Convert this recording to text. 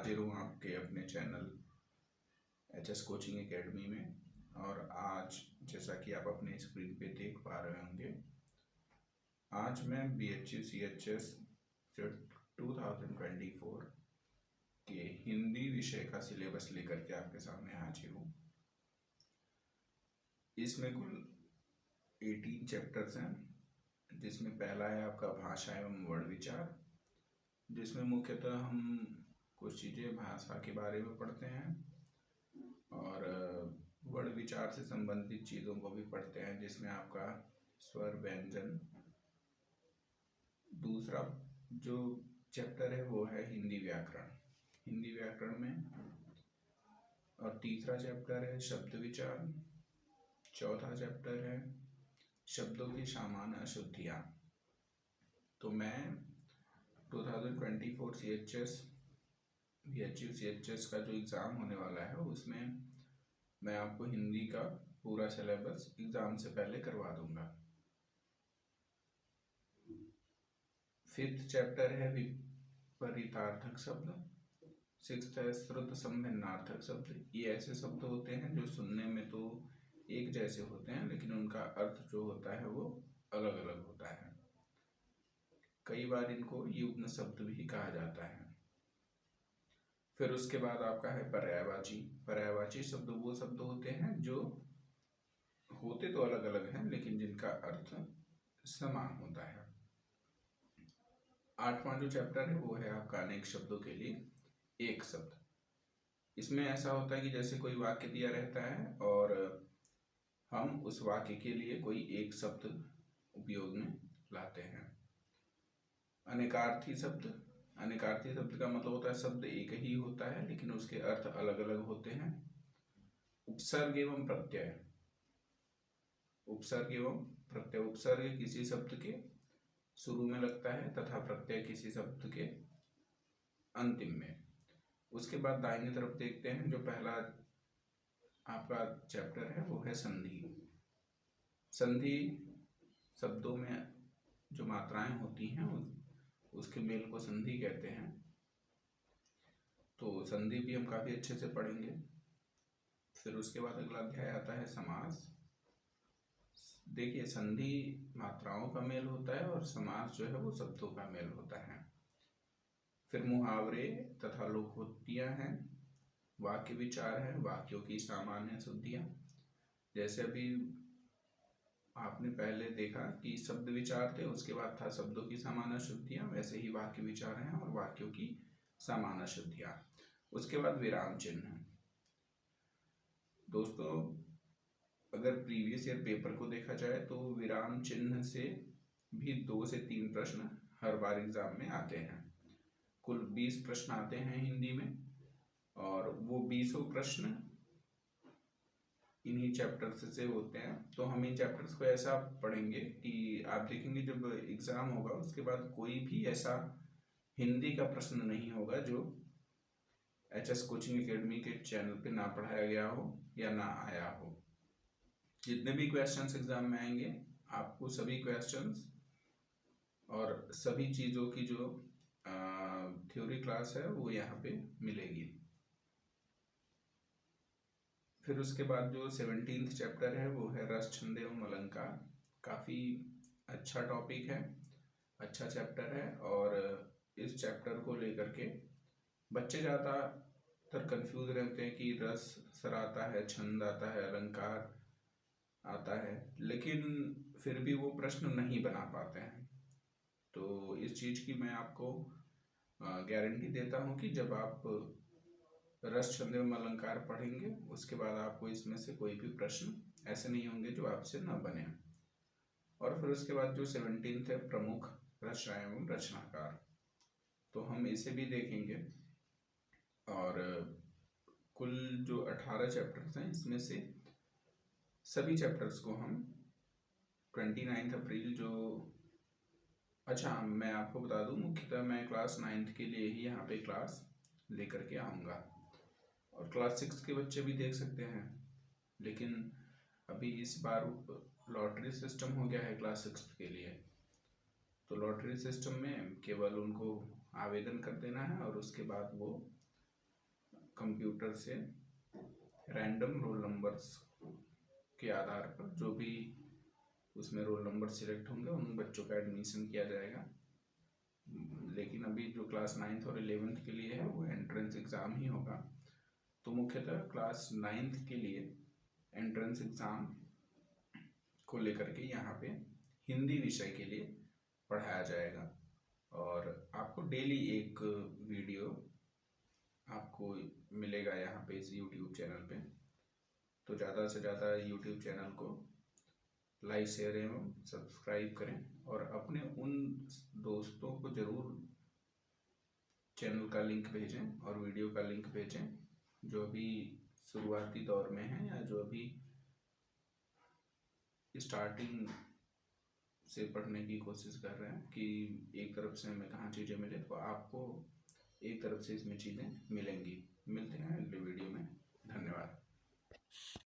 हाजिर हूँ आपके अपने चैनल एचएस कोचिंग एकेडमी में। और आज जैसा कि आप अपने स्क्रीन पे देख पा रहे होंगे, आज मैं BHU CHS 2024 के हिंदी विषय का सिलेबस लेकर के आपके सामने हाजिर हूँ। इसमें कुल 18 चैप्टर्स हैं, जिसमें पहला है आपका भाषा एवं वर्ण विचार, जिसमें मुख्यतः हम कुछ चीज़ें भाषा के बारे में पढ़ते हैं और वर्ण विचार से संबंधित चीज़ों को भी पढ़ते हैं, जिसमें आपका स्वर व्यंजन। दूसरा जो चैप्टर है वो है हिंदी व्याकरण में। और तीसरा चैप्टर है शब्द विचार। चौथा चैप्टर है शब्दों की सामान्य अशुद्धियाँ। तो मैं 2024 BHU CHS का जो एग्ज़ाम होने वाला है उसमें मैं आपको हिंदी का पूरा सिलेबस एग्ज़ाम से पहले करवा दूंगा। 5th चैप्टर है विपरीतार्थक शब्द। 6th है श्रुत संभिन्नार्थक शब्द। ये ऐसे शब्द होते हैं जो सुनने में तो एक जैसे होते हैं, लेकिन उनका अर्थ जो होता है वो अलग अलग होता है। कई बार इनको युग्म शब्द भी कहा जाता है। फिर उसके बाद आपका है पर्यायवाची शब्द। वो शब्द होते हैं जो होते तो अलग अलग हैं, लेकिन जिनका अर्थ समान होता है। 8वां जो चैप्टर है वो है आपका अनेक शब्दों के लिए एक शब्द। इसमें ऐसा होता है कि जैसे कोई वाक्य दिया रहता है और हम उस वाक्य के लिए कोई एक शब्द उपयोग में लाते हैं। अनेकार्थी शब्द का मतलब होता है शब्द एक ही होता है लेकिन उसके अर्थ अलग अलग होते हैं। उपसर्ग एवं प्रत्यय। उपसर्ग किसी शब्द के शुरू में लगता है तथा प्रत्यय किसी शब्द के अंतिम में। उसके बाद दाहिनी तरफ देखते हैं, जो पहला आपका चैप्टर है वो है संधि शब्दों में जो मात्राएं होती हैं उसके मेल को संधि कहते हैं। तो संधि भी हम काफ़ी अच्छे से पढ़ेंगे। फिर उसके बाद अगला अध्याय आता है समास। देखिए, संधि मात्राओं का मेल होता है और समास जो है वो शब्दों का मेल होता है। फिर मुहावरे तथा लोकोक्तियां हैं। वाक्य विचार है, वाक्यों की सामान्य शुद्धियाँ। जैसे अभी आपने पहले देखा कि शब्द विचार थे, उसके बाद था शब्दों की सामान्य शुद्धियाँ, वैसे ही वाक्य विचार हैं और वाक्यों की सामान्य शुद्धियाँ। उसके बाद विराम चिन्ह। दोस्तों, अगर प्रीवियस ईयर पेपर को देखा जाए तो विराम चिन्ह से भी 2 से 3 प्रश्न हर बार एग्जाम में आते हैं। कुल 20 प्रश्न आते हैं हिंदी में और वो 20 प्रश्न इन्हीं चैप्टर्स से होते हैं। तो हम इन चैप्टर्स को ऐसा पढ़ेंगे कि आप देखेंगे जब एग्ज़ाम होगा उसके बाद कोई भी ऐसा हिंदी का प्रश्न नहीं होगा जो एचएस कोचिंग एकेडमी के चैनल पे ना पढ़ाया गया हो या ना आया हो। जितने भी क्वेश्चंस एग्ज़ाम में आएंगे, आपको सभी क्वेश्चंस और सभी चीज़ों की जो थ्योरी क्लास है वो यहाँ पे मिलेगी। फिर उसके बाद जो 17th चैप्टर है वो है रस छंद एवं अलंकार। काफ़ी अच्छा टॉपिक है, अच्छा चैप्टर है। और इस चैप्टर को लेकर के बच्चे ज़्यादातर कंफ्यूज रहते हैं कि रस सर आता है, छंद आता है, अलंकार आता है, लेकिन फिर भी वो प्रश्न नहीं बना पाते हैं। तो इस चीज़ की मैं आपको गारंटी देता हूँ कि जब आप रस छंद एवं अलंकार पढ़ेंगे उसके बाद आपको इसमें से कोई भी प्रश्न ऐसे नहीं होंगे जो आपसे न बने। और फिर उसके बाद जो 17th है प्रमुख रचना एवं रचनाकार, तो हम इसे भी देखेंगे। और कुल जो 18 चैप्टर्स हैं इसमें से सभी चैप्टर्स को हम 29 अप्रैल मैं आपको बता दूं, मुख्यतः मैं क्लास 9th के लिए ही यहाँ पे क्लास लेकर के आऊँगा और क्लास 6 के बच्चे भी देख सकते हैं। लेकिन अभी इस बार लॉटरी सिस्टम हो गया है क्लास 6 के लिए, तो लॉटरी सिस्टम में केवल उनको आवेदन कर देना है और उसके बाद वो कंप्यूटर से रैंडम रोल नंबर्स के आधार पर जो भी उसमें रोल नंबर सिलेक्ट होंगे उन बच्चों का एडमिशन किया जाएगा। लेकिन अभी जो क्लास 9th और 11th के लिए है वो एंट्रेंस एग्ज़ाम ही होगा। तो मुख्यतः क्लास 9th के लिए एंट्रेंस एग्ज़ाम को लेकर के यहाँ पे हिंदी विषय के लिए पढ़ाया जाएगा और आपको डेली एक वीडियो आपको मिलेगा यहाँ पे इस YouTube चैनल पे। तो ज़्यादा से ज़्यादा YouTube चैनल को लाइक शेयर एवं सब्सक्राइब करें और अपने उन दोस्तों को ज़रूर चैनल का लिंक भेजें और वीडियो का लिंक भेजें जो भी शुरुआती दौर में हैं या जो भी स्टार्टिंग से पढ़ने की कोशिश कर रहे हैं कि एक तरफ से हमें कहाँ चीज़ें मिले, तो आपको एक तरफ से इसमें चीज़ें मिलेंगी। मिलते हैं